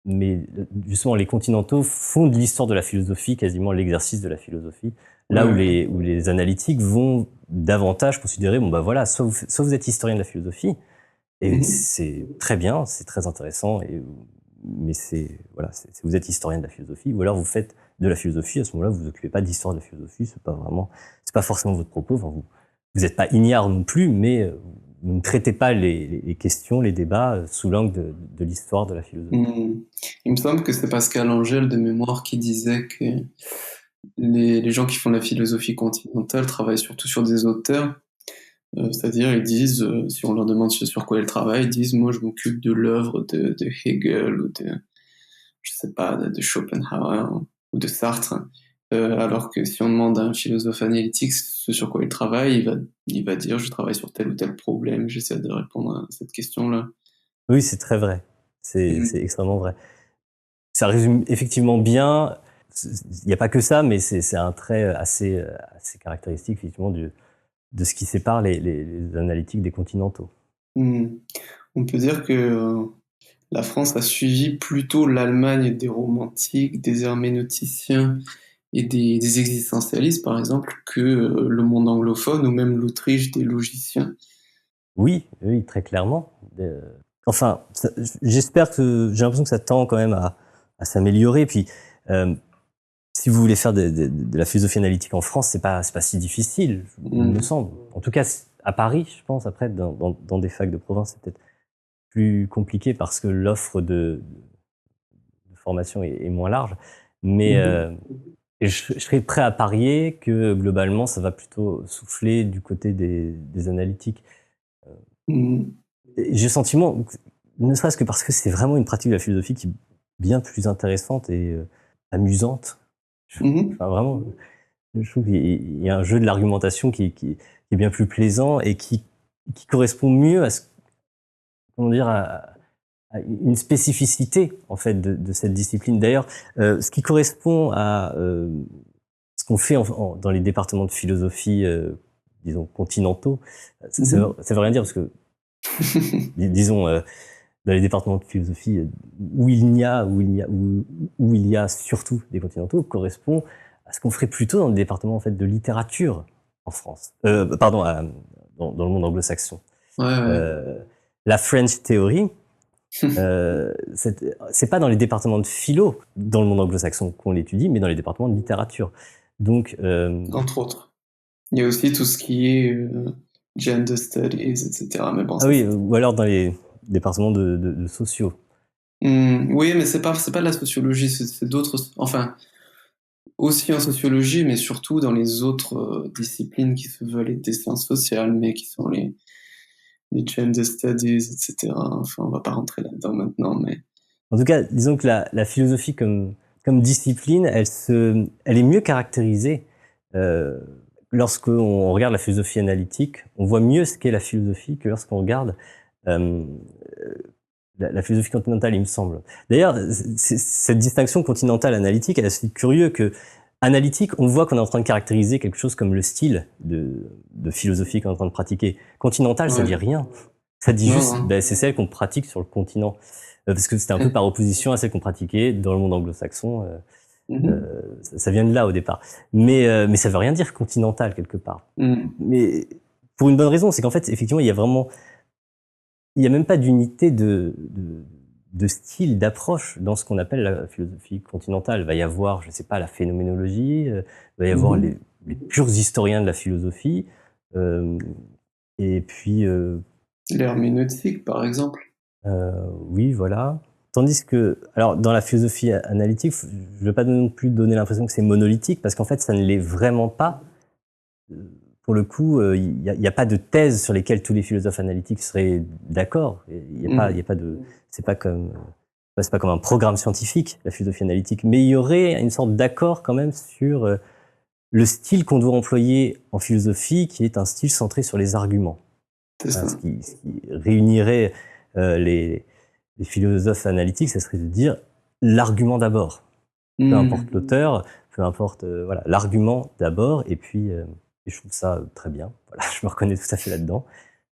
mais justement, les continentaux font de l'histoire de la philosophie quasiment l'exercice de la philosophie, Ouais, là où ouais. où les analytiques vont davantage considérer, bon bah voilà, soit vous êtes historien de la philosophie, et Mhm. c'est très bien, c'est très intéressant, mais voilà, vous êtes historien de la philosophie, ou alors vous faites de la philosophie, à ce moment-là, vous vous occupez pas d'histoire de la philosophie, c'est pas forcément votre propos, enfin, vous n'êtes pas ignare non plus, mais vous ne traitez pas les questions, les débats sous l'angle de l'histoire de la philosophie. Mhm. Il me semble que c'est Pascal Angèle de mémoire qui disait que les gens qui font la philosophie continentale travaillent surtout sur des auteurs. C'est-à-dire, ils disent, si on leur demande sur quoi ils travaillent, ils disent, moi, je m'occupe de l'œuvre de Hegel ou je sais pas, de Schopenhauer ou de Sartre. Alors que si on demande à un philosophe analytique ce sur quoi il travaille, il va dire, je travaille sur tel ou tel problème, j'essaie de répondre à cette question-là. Oui, c'est très vrai, c'est Mhm. extrêmement vrai. Ça résume effectivement bien, il n'y a pas que ça, mais c'est un trait assez caractéristique effectivement de ce qui sépare les analytiques des continentaux. Mhm. On peut dire que la France a suivi plutôt l'Allemagne des romantiques, des herméneuticiens et des existentialistes, par exemple, que le monde anglophone ou même l'Autriche des logiciens. Oui, oui, très clairement. Enfin, j'espère que j'ai l'impression que ça tend quand même à s'améliorer. Puis, euh, si vous voulez faire de la philosophie analytique en France, c'est pas si difficile, il me Mm. semble. En tout cas, à Paris, je pense. Après, dans des facs de province, c'est peut-être plus compliqué parce que l'offre de formation est moins large. Mais Mhm. je serais prêt à parier que globalement, ça va plutôt souffler du côté des analytiques. Mm. J'ai le sentiment, ne serait-ce que parce que c'est vraiment une pratique de la philosophie qui est bien plus intéressante et amusante. Mhm. Enfin, vraiment, je trouve qu'il y a un jeu de l'argumentation qui est bien plus plaisant et qui correspond mieux à comment dire, à une spécificité en fait de cette discipline. D'ailleurs, ce qui correspond à ce qu'on fait dans les départements de philosophie, disons continentaux, Mhm. ça veut rien dire parce que disons dans les départements de philosophie où il y a surtout des continentaux correspond à ce qu'on ferait plutôt dans le département en fait de littérature en France. Pardon, dans le monde anglo-saxon. Ouais, ouais. Euh, la French Theory, c'est pas dans les départements de philo dans le monde anglo-saxon qu'on l'étudie, mais dans les départements de littérature. Donc, Entre autres. Il y a aussi tout ce qui est gender studies, etc. Mais bon, ah ça oui, c'est... ou alors dans les départements de sociaux. Oui, mais c'est pas de la sociologie, c'est d'autres... Enfin, aussi en sociologie, mais surtout dans les autres disciplines qui se veulent être des sciences sociales, mais qui sont les gender studies, etc. Enfin, on va pas rentrer là-dedans maintenant, mais... En tout cas, disons que la philosophie comme discipline, elle est mieux caractérisée. Lorsqu'on regarde la philosophie analytique, on voit mieux ce qu'est la philosophie que lorsqu'on regarde la philosophie continentale, il me semble. D'ailleurs, cette distinction continentale-analytique, elle est assez curieuse que analytique, on voit qu'on est en train de caractériser quelque chose comme le style de philosophie qu'on est en train de pratiquer. Continentale, ça Ouais. dit rien. Ça dit Non, juste, non. ben, c'est celle qu'on pratique sur le continent. Parce que c'était un peu par opposition à celle qu'on pratiquait dans le monde anglo-saxon. Ça vient de là au départ. Mais ça veut rien dire continental quelque part. Mais pour une bonne raison, c'est qu'en fait, effectivement, il y a même pas d'unité de style, d'approche dans ce qu'on appelle la philosophie continentale. Il va y avoir, je sais pas, la phénoménologie, il va y avoir les purs historiens de la philosophie, et puis... L'herméneutique, par exemple. Oui, voilà. Tandis que, alors, dans la philosophie analytique, je ne veux pas non plus donner l'impression que c'est monolithique, parce qu'en fait, ça ne l'est vraiment pas. Pour le coup, il n'y a pas de thèse sur lesquelles tous les philosophes analytiques seraient d'accord. Il y a pas de, c'est pas comme un programme scientifique, la philosophie analytique, mais il y aurait une sorte d'accord quand même sur le style qu'on doit employer en philosophie, qui est un style centré sur les arguments. C'est ça. Ce qui réunirait les philosophes analytiques, ça serait de dire l'argument d'abord. Peu importe l'auteur, peu importe voilà, l'argument d'abord, et puis je trouve ça très bien. Voilà, je me reconnais tout à fait là-dedans.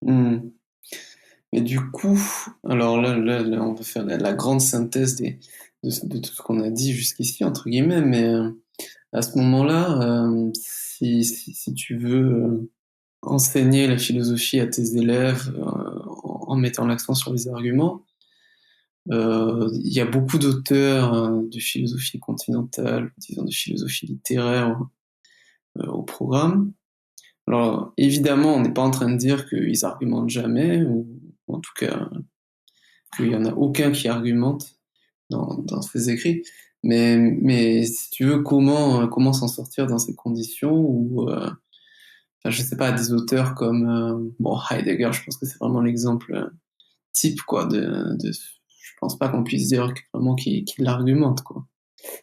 Mais du coup, alors là, on va faire la grande synthèse de tout ce qu'on a dit jusqu'ici, entre guillemets, mais à ce moment-là, si tu veux enseigner la philosophie à tes élèves en mettant l'accent sur les arguments, il y a beaucoup d'auteurs de philosophie continentale, disons de philosophie littéraire au programme. Alors évidemment, on n'est pas en train de dire qu'ils argumentent jamais, ou en tout cas qu'il n'y en a aucun qui argumente dans ses écrits. Mais si tu veux, comment s'en sortir dans ces conditions où, enfin, je sais pas, des auteurs comme bon, Heidegger, je pense que c'est vraiment l'exemple type, quoi, je pense pas qu'on puisse dire vraiment qu'il l'argumente, quoi.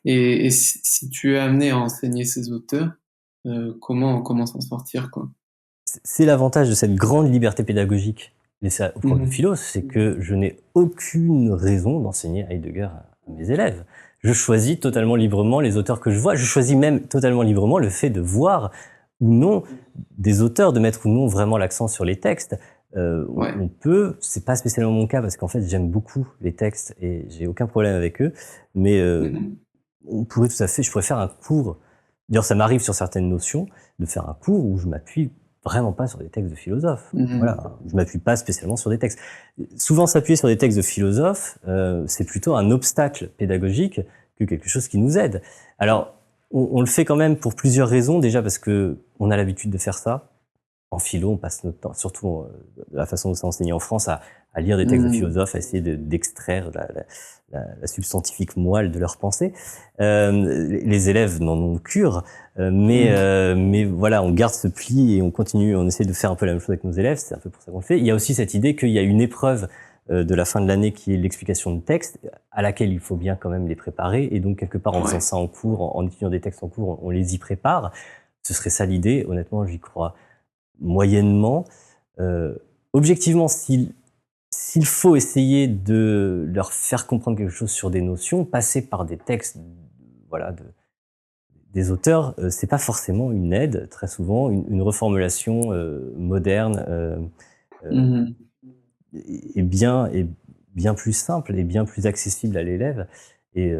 Et si tu es amené à enseigner ces auteurs, comment s'en sortir, quoi. C'est l'avantage de cette grande liberté pédagogique laissée au prof de philo, c'est que je n'ai aucune raison d'enseigner Heidegger à mes élèves. Je choisis totalement librement les auteurs que je vois. Je choisis même totalement librement le fait de voir ou non des auteurs, de mettre ou non vraiment l'accent sur les textes. On peut, c'est pas spécialement mon cas parce qu'en fait j'aime beaucoup les textes et j'ai aucun problème avec eux, mais on pourrait tout à fait, je pourrais faire un cours. D'ailleurs, ça m'arrive sur certaines notions de faire un cours où je m'appuie vraiment pas sur des textes de philosophes. Voilà, je m'appuie pas spécialement sur des textes. Souvent, s'appuyer sur des textes de philosophes, c'est plutôt un obstacle pédagogique que quelque chose qui nous aide. Alors, on le fait quand même pour plusieurs raisons. Déjà parce que on a l'habitude de faire ça. En philo, on passe notre temps, surtout de la façon dont c'est enseigné en France, à lire des textes de philosophes, à essayer d'extraire la substantifique moelle de leur pensée. Les élèves n'en ont cure, mais voilà, on garde ce pli et on continue, on essaie de faire un peu la même chose avec nos élèves, c'est un peu pour ça qu'on le fait. Il y a aussi cette idée qu'il y a une épreuve de la fin de l'année qui est l'explication de texte, à laquelle il faut bien quand même les préparer, et donc quelque part en faisant ça en cours, en étudiant des textes en cours, on les y prépare. Ce serait ça l'idée, honnêtement j'y crois moyennement. Objectivement, s'il faut essayer de leur faire comprendre quelque chose sur des notions, passer par des textes, voilà, des auteurs, c'est pas forcément une aide. Très souvent, une reformulation moderne est bien plus simple et bien plus accessible à l'élève. Et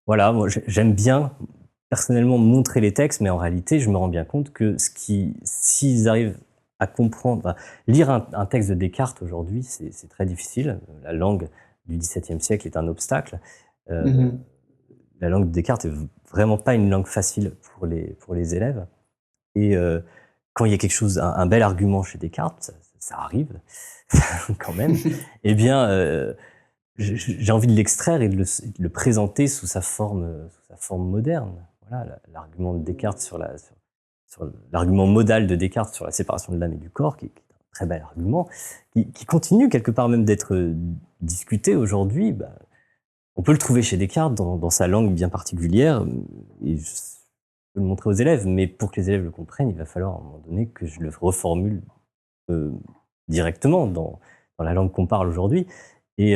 voilà, moi j'aime bien personnellement montrer les textes, mais en réalité, je me rends bien compte que s'ils arrivent à comprendre, lire un texte de Descartes aujourd'hui, c'est très difficile. La langue du XVIIe siècle est un obstacle. La langue de Descartes est vraiment pas une langue facile pour les élèves. Et quand il y a quelque chose, un bel argument chez Descartes, ça arrive quand même. Eh bien, j'ai envie de l'extraire et de le présenter sous sa forme moderne. voilà, l'argument de Descartes sur l'argument modal de Descartes sur la séparation de l'âme et du corps, qui est un très bel argument, qui continue quelque part même d'être discuté aujourd'hui. On peut le trouver chez Descartes dans sa langue bien particulière, et je peux le montrer aux élèves, mais pour que les élèves le comprennent, il va falloir à un moment donné que je le reformule directement dans la langue qu'on parle aujourd'hui. Et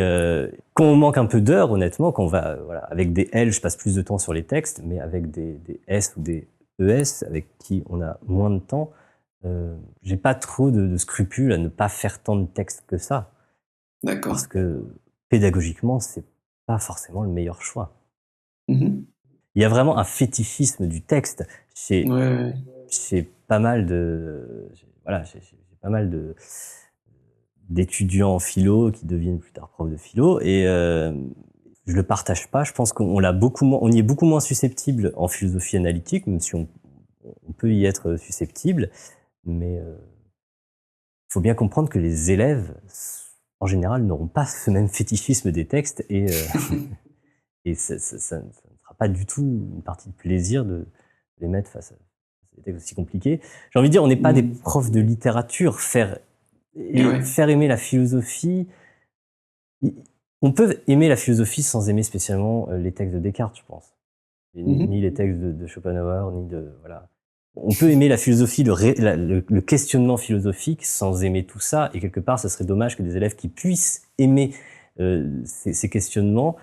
quand on manque un peu d'heures, honnêtement, quand on va, voilà, avec des L, je passe plus de temps sur les textes, mais avec des S ou des ES, avec qui on a moins de temps, j'ai pas trop de scrupules à ne pas faire tant de textes que ça, D'accord. parce que pédagogiquement, c'est pas forcément le meilleur choix. Mhm. Il y a vraiment un fétichisme du texte chez, Ouais. chez pas mal de, voilà, chez pas mal d'étudiants en philo qui deviennent plus tard profs de philo, et je le partage pas. Je pense qu'on on y est beaucoup moins susceptible en philosophie analytique, même si on peut y être susceptible, mais faut bien comprendre que les élèves, en général, n'auront pas ce même fétichisme des textes, et et ça ne sera pas du tout une partie de plaisir de les mettre face à des textes aussi compliqués. J'ai envie de dire, on n'est pas des profs de littérature. Faire Ouais. aimer la philosophie, on peut aimer la philosophie sans aimer spécialement les textes de Descartes, je pense. Ni les textes de Schopenhauer, ni de, voilà. On peut aimer la philosophie, le questionnement philosophique sans aimer tout ça, et quelque part, ça serait dommage que des élèves qui puissent aimer ces questionnements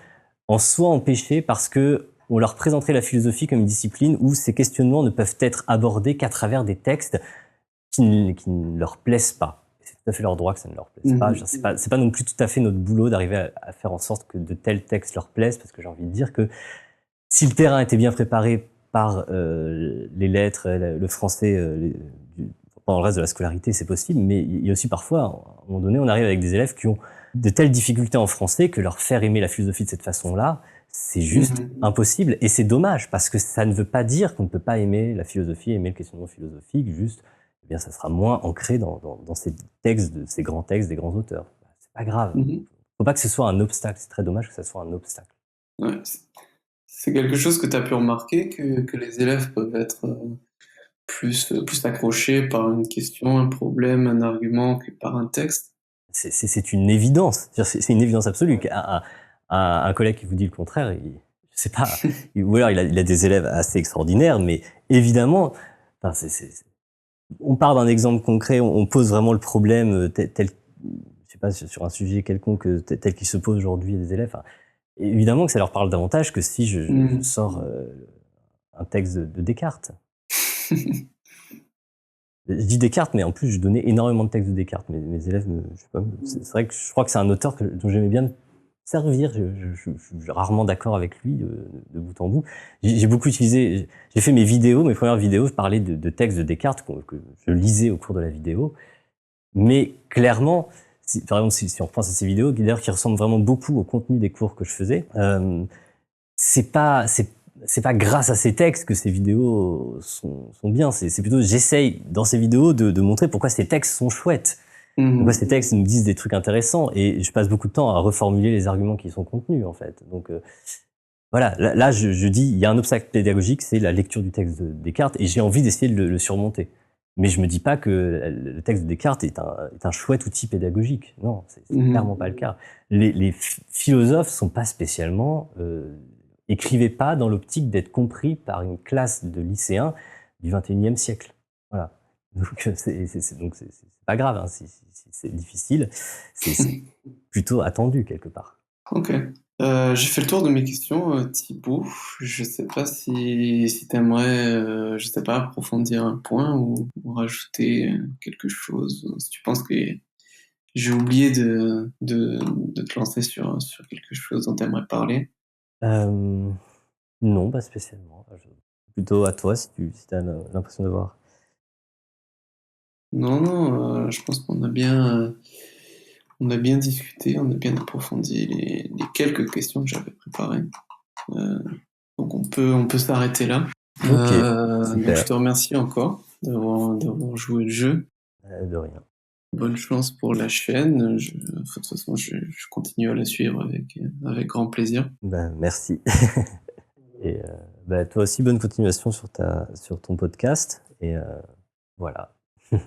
en soient empêchés parce que on leur présenterait la philosophie comme une discipline où ces questionnements ne peuvent être abordés qu'à travers des textes qui ne leur plaisent pas. C'est tout à fait leur droit que ça ne leur plaise pas. C'est pas non plus tout à fait notre boulot d'arriver à faire en sorte que de tels textes leur plaisent, parce que j'ai envie de dire que si le terrain était bien préparé par les lettres, le français, pendant le reste de la scolarité, c'est possible, mais il y a aussi parfois, à un moment donné, on arrive avec des élèves qui ont de telles difficultés en français que leur faire aimer la philosophie de cette façon-là, c'est juste impossible. Et c'est dommage, parce que ça ne veut pas dire qu'on ne peut pas aimer la philosophie, aimer le questionnement philosophique, juste, eh bien, ça sera moins ancré dans ces textes, ces grands textes des grands auteurs. C'est pas grave. Faut pas que ce soit un obstacle. C'est très dommage que ça soit un obstacle. Ouais. C'est quelque chose que tu as pu remarquer, que les élèves peuvent être plus accrochés par une question, un problème, un argument que par un texte. C'est une évidence. C'est une évidence absolue. Un collègue qui vous dit le contraire, je sais pas, ou alors il a des élèves assez extraordinaires, mais évidemment, enfin, on part d'un exemple concret, on pose vraiment le problème tel, je sais pas, sur un sujet quelconque tel qu'il se pose aujourd'hui à des élèves. Enfin, évidemment que ça leur parle davantage que si je sors un texte de Descartes. Je dis Descartes, mais en plus, je donnais énormément de textes de Descartes. Mes élèves, je sais pas, c'est vrai que je crois que c'est un auteur dont j'aimais bien me servir. Je suis rarement d'accord avec lui de bout en bout. J'ai beaucoup utilisé, j'ai fait mes premières vidéos, je parlais de textes de Descartes que je lisais au cours de la vidéo. Mais clairement, par exemple, si on repense à ces vidéos, d'ailleurs qui ressemblent vraiment beaucoup au contenu des cours que je faisais, c'est pas grâce à ces textes que ces vidéos sont bien. C'est plutôt, j'essaye dans ces vidéos de montrer pourquoi ces textes sont chouettes. Pourquoi ces textes nous disent des trucs intéressants, et je passe beaucoup de temps à reformuler les arguments qui y sont contenus, en fait. Donc, voilà. Là, je dis, il y a un obstacle pédagogique, c'est la lecture du texte de Descartes, et j'ai envie d'essayer de le surmonter. Mais je me dis pas que le texte de Descartes est un chouette outil pédagogique. Non, c'est clairement pas le cas. Les philosophes sont pas spécialement, écrivaient pas dans l'optique d'être compris par une classe de lycéens du XXIe siècle. Voilà. Donc c'est pas grave, hein, si c'est difficile, c'est plutôt attendu quelque part. Ok. J'ai fait le tour de mes questions, Thibaut. Je sais pas si tu aimerais, je sais pas, approfondir un point ou rajouter quelque chose. Si tu penses que j'ai oublié de te lancer sur quelque chose dont tu aimerais parler. Non, pas spécialement. Plutôt à toi si tu as l'impression de voir. Non, non, je pense on a bien discuté, on a bien approfondi les quelques questions que j'avais préparées. Euh, donc on peut s'arrêter là. Ok, Donc je super. te remercie encore d'avoir joué le jeu. De rien. Bonne chance pour la chaîne. De toute façon, je continue à la suivre avec grand plaisir. Ben, merci. Et Bah, toi aussi, bonne continuation sur ton podcast. Et voilà.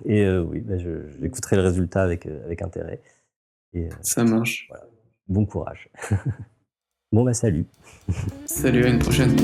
Et oui, bah, j'écouterai le résultat avec intérêt. Et Ça marche. voilà. Bon courage. Bon, bah, salut. Salut, à une prochaine.